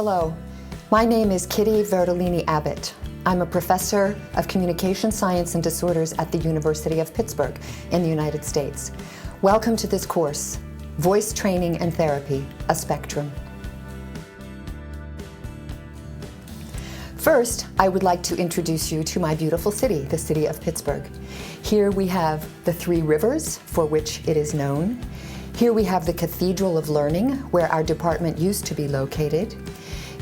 Hello, my name is Kitty Verdolini Abbott. I'm a professor of communication science and disorders at the University of Pittsburgh in the United States. Welcome to this course, Voice Training and Therapy, a Spectrum. First, I would like to introduce you to my beautiful city, the city of Pittsburgh. Here we have the three rivers for which it is known. Here we have the Cathedral of Learning, where our department used to be located.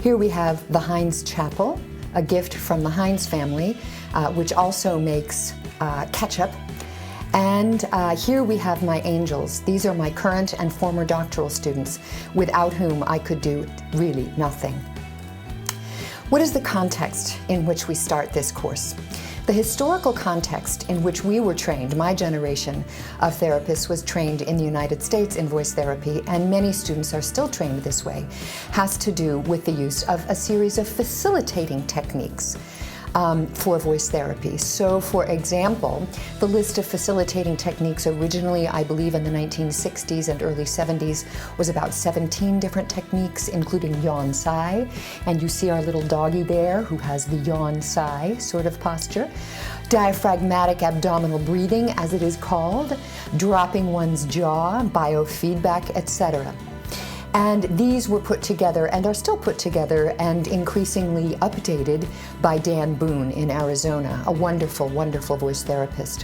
Here we have the Heinz Chapel, a gift from the Heinz family, which also makes ketchup. And here we have my angels. These are my current and former doctoral students, without whom I could do really nothing. What is the context in which we start this course? The historical context in which we were trained, my generation of therapists was trained in the United States in voice therapy, and many students are still trained this way, has to do with the use of a series of facilitating techniques for voice therapy. So, for example, the list of facilitating techniques originally, I believe in the 1960s and early 70s, was about 17 different techniques, including yawn sigh. And you see our little doggy there who has the yawn sigh sort of posture. Diaphragmatic abdominal breathing, as it is called, dropping one's jaw, biofeedback, etc. And these were put together and are still put together and increasingly updated by Dan Boone in Arizona, a wonderful, wonderful voice therapist.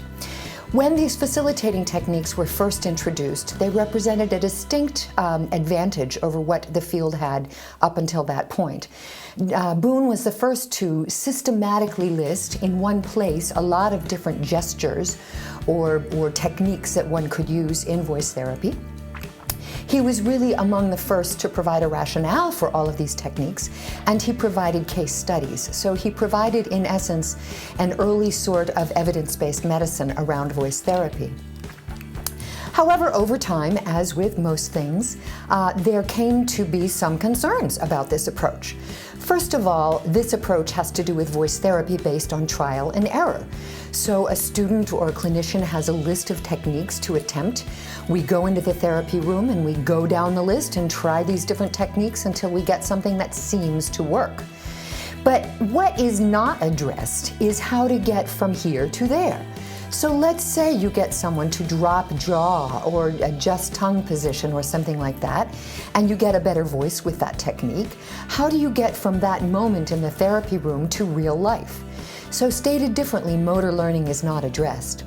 When these facilitating techniques were first introduced, they represented a distinct advantage over what the field had up until that point. Boone was the first to systematically list in one place a lot of different gestures or techniques that one could use in voice therapy. He was really among the first to provide a rationale for all of these techniques, and he provided case studies. So he provided, in essence, an early sort of evidence-based medicine around voice therapy. However, over time, as with most things, there came to be some concerns about this approach. First of all, this approach has to do with voice therapy based on trial and error. So a student or a clinician has a list of techniques to attempt. We go into the therapy room and we go down the list and try these different techniques until we get something that seems to work. But what is not addressed is how to get from here to there. So let's say you get someone to drop jaw or adjust tongue position or something like that, and you get a better voice with that technique. How do you get from that moment in the therapy room to real life? So stated differently, motor learning is not addressed.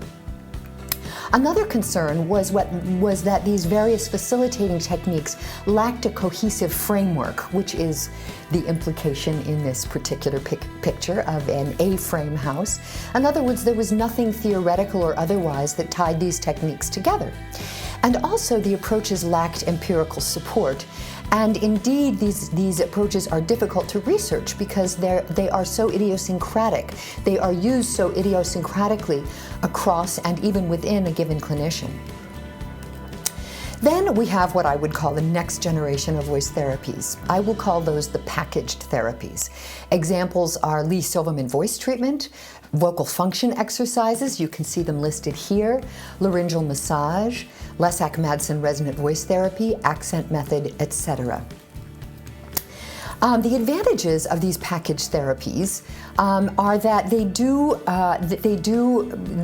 Another concern was that these various facilitating techniques lacked a cohesive framework, which is the implication in this particular picture of an A-frame house. In other words, there was nothing theoretical or otherwise that tied these techniques together. And also the approaches lacked empirical support. And indeed, these approaches are difficult to research because they are so idiosyncratic. They are used so idiosyncratically across and even within a given clinician. Then we have what I would call the next generation of voice therapies. I will call those the packaged therapies. Examples are Lee Silverman voice treatment, vocal function exercises, you can see them listed here, laryngeal massage, Lesak-Madsen resonant voice therapy, accent method, etc. The advantages of these packaged therapies are that they do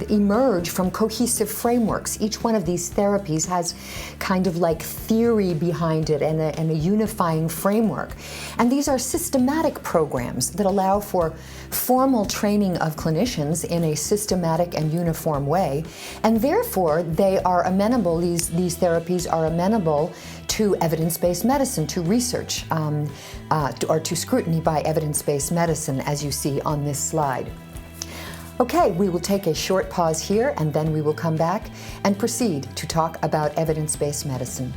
emerge from cohesive frameworks. Each one of these therapies has kind of like theory behind it and a unifying framework. And these are systematic programs that allow for formal training of clinicians in a systematic and uniform way. And therefore, they are amenable, these therapies are amenable to evidence-based medicine, to research, or to scrutiny by evidence-based medicine, as you see on this slide. Okay, we will take a short pause here and then we will come back and proceed to talk about evidence-based medicine.